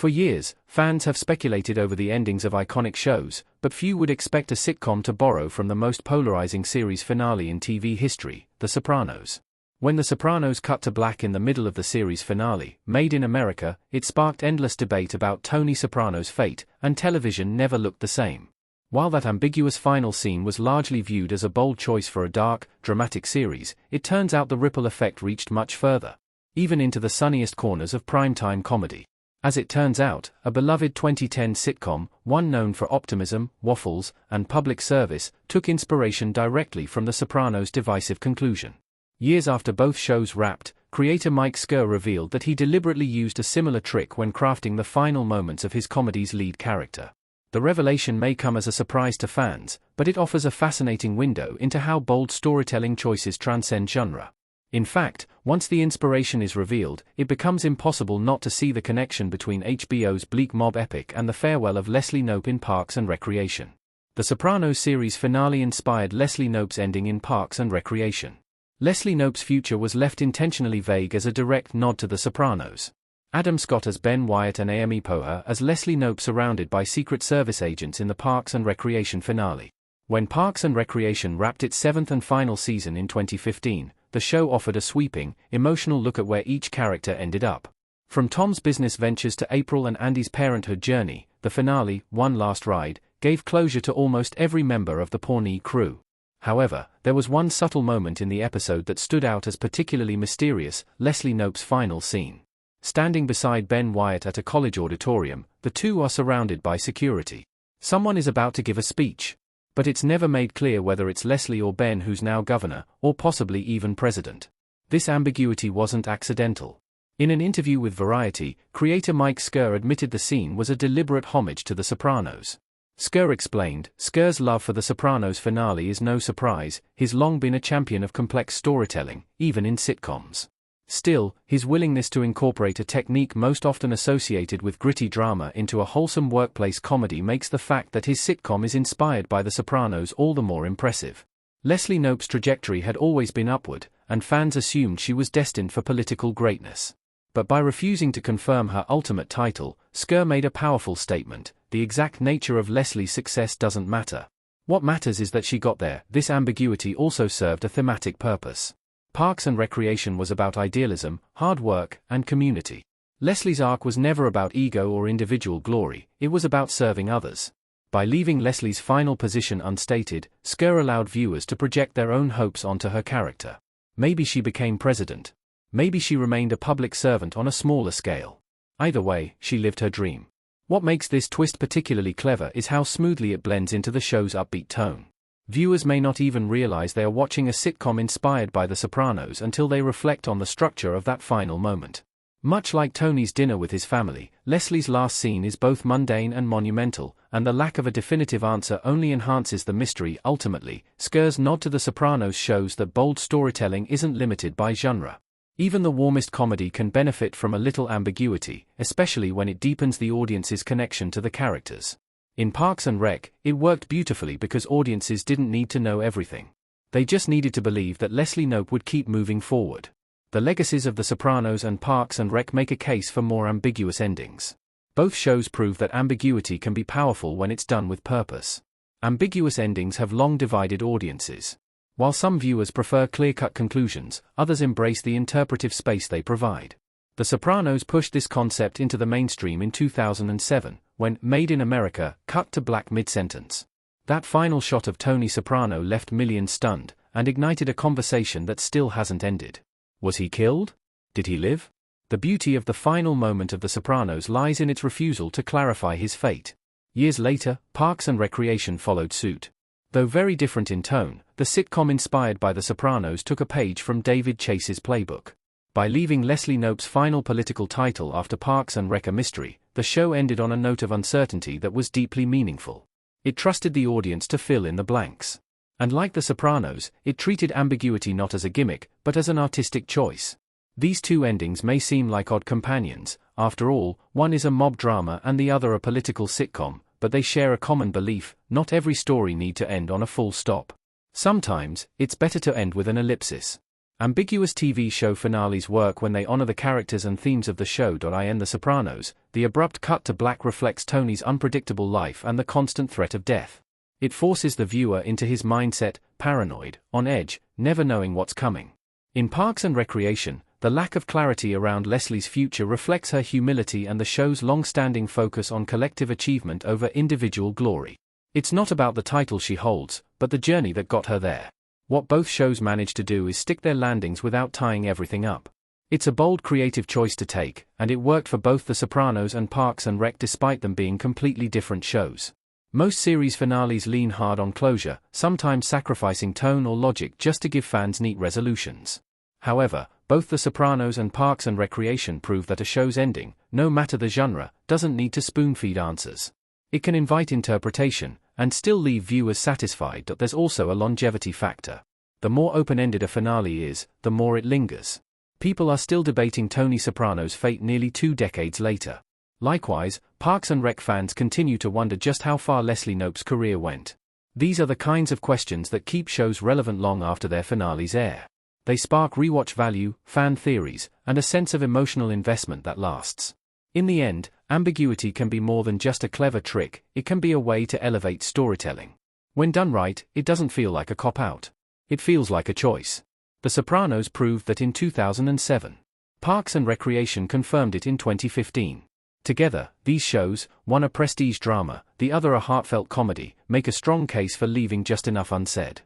For years, fans have speculated over the endings of iconic shows, but few would expect a sitcom to borrow from the most polarizing series finale in TV history, The Sopranos. When The Sopranos cut to black in the middle of the series finale, Made in America, it sparked endless debate about Tony Soprano's fate, and television never looked the same. While that ambiguous final scene was largely viewed as a bold choice for a dark, dramatic series, it turns out the ripple effect reached much further, even into the sunniest corners of primetime comedy. As it turns out, a beloved 2010 sitcom, one known for optimism, waffles, and public service, took inspiration directly from The Sopranos' divisive conclusion. Years after both shows wrapped, creator Mike Schur revealed that he deliberately used a similar trick when crafting the final moments of his comedy's lead character. The revelation may come as a surprise to fans, but it offers a fascinating window into how bold storytelling choices transcend genre. In fact, once the inspiration is revealed, it becomes impossible not to see the connection between HBO's bleak mob epic and the farewell of Leslie Knope in Parks and Recreation. The Sopranos series finale inspired Leslie Knope's ending in Parks and Recreation. Leslie Knope's future was left intentionally vague as a direct nod to The Sopranos. Adam Scott as Ben Wyatt and Amy Poehler as Leslie Knope surrounded by Secret Service agents in the Parks and Recreation finale. When Parks and Recreation wrapped its seventh and final season in 2015, the show offered a sweeping, emotional look at where each character ended up. From Tom's business ventures to April and Andy's parenthood journey, the finale, One Last Ride, gave closure to almost every member of the Pawnee crew. However, there was one subtle moment in the episode that stood out as particularly mysterious: Leslie Knope's final scene. Standing beside Ben Wyatt at a college auditorium, the two are surrounded by security. Someone is about to give a speech. But it's never made clear whether it's Leslie or Ben who's now governor, or possibly even president. This ambiguity wasn't accidental. In an interview with Variety, creator Mike Schur admitted the scene was a deliberate homage to The Sopranos. Schur explained, "Schur's love for The Sopranos finale is no surprise. He's long been a champion of complex storytelling, even in sitcoms. Still, his willingness to incorporate a technique most often associated with gritty drama into a wholesome workplace comedy makes the fact that his sitcom is inspired by The Sopranos all the more impressive." Leslie Knope's trajectory had always been upward, and fans assumed she was destined for political greatness. But by refusing to confirm her ultimate title, Schur made a powerful statement: the exact nature of Leslie's success doesn't matter. What matters is that she got there. This ambiguity also served a thematic purpose. Parks and Recreation was about idealism, hard work, and community. Leslie's arc was never about ego or individual glory, it was about serving others. By leaving Leslie's final position unstated, Schur allowed viewers to project their own hopes onto her character. Maybe she became president. Maybe she remained a public servant on a smaller scale. Either way, she lived her dream. What makes this twist particularly clever is how smoothly it blends into the show's upbeat tone. Viewers may not even realize they are watching a sitcom inspired by The Sopranos until they reflect on the structure of that final moment. Much like Tony's dinner with his family, Leslie's last scene is both mundane and monumental, and the lack of a definitive answer only enhances the mystery. Ultimately, Schur's nod to The Sopranos shows that bold storytelling isn't limited by genre. Even the warmest comedy can benefit from a little ambiguity, especially when it deepens the audience's connection to the characters. In Parks and Rec, it worked beautifully because audiences didn't need to know everything. They just needed to believe that Leslie Knope would keep moving forward. The legacies of The Sopranos and Parks and Rec make a case for more ambiguous endings. Both shows prove that ambiguity can be powerful when it's done with purpose. Ambiguous endings have long divided audiences. While some viewers prefer clear-cut conclusions, others embrace the interpretive space they provide. The Sopranos pushed this concept into the mainstream in 2007, when Made in America cut to black mid-sentence. That final shot of Tony Soprano left millions stunned, and ignited a conversation that still hasn't ended. Was he killed? Did he live? The beauty of the final moment of The Sopranos lies in its refusal to clarify his fate. Years later, Parks and Recreation followed suit. Though very different in tone, the sitcom inspired by The Sopranos took a page from David Chase's playbook. By leaving Leslie Knope's final political title after Parks and Rec a mystery, the show ended on a note of uncertainty that was deeply meaningful. It trusted the audience to fill in the blanks. And like The Sopranos, it treated ambiguity not as a gimmick, but as an artistic choice. These two endings may seem like odd companions. After all, one is a mob drama and the other a political sitcom, but they share a common belief: not every story needs to end on a full stop. Sometimes, it's better to end with an ellipsis. Ambiguous TV show finales work when they honor the characters and themes of the show. In The Sopranos, the abrupt cut to black reflects Tony's unpredictable life and the constant threat of death. It forces the viewer into his mindset, paranoid, on edge, never knowing what's coming. In Parks and Recreation, the lack of clarity around Leslie's future reflects her humility and the show's long-standing focus on collective achievement over individual glory. It's not about the title she holds, but the journey that got her there. What both shows manage to do is stick their landings without tying everything up. It's a bold creative choice to take, and it worked for both The Sopranos and Parks and Rec despite them being completely different shows. Most series finales lean hard on closure, sometimes sacrificing tone or logic just to give fans neat resolutions. However, both The Sopranos and Parks and Recreation prove that a show's ending, no matter the genre, doesn't need to spoon-feed answers. It can invite interpretation, and still leave viewers satisfied. There's also a longevity factor. The more open-ended a finale is, the more it lingers. People are still debating Tony Soprano's fate nearly 2 decades later. Likewise, Parks and Rec fans continue to wonder just how far Leslie Knope's career went. These are the kinds of questions that keep shows relevant long after their finales air. They spark rewatch value, fan theories, and a sense of emotional investment that lasts. In the end, ambiguity can be more than just a clever trick, it can be a way to elevate storytelling. When done right, it doesn't feel like a cop-out. It feels like a choice. The Sopranos proved that in 2007. Parks and Recreation confirmed it in 2015. Together, these shows, one a prestige drama, the other a heartfelt comedy, make a strong case for leaving just enough unsaid.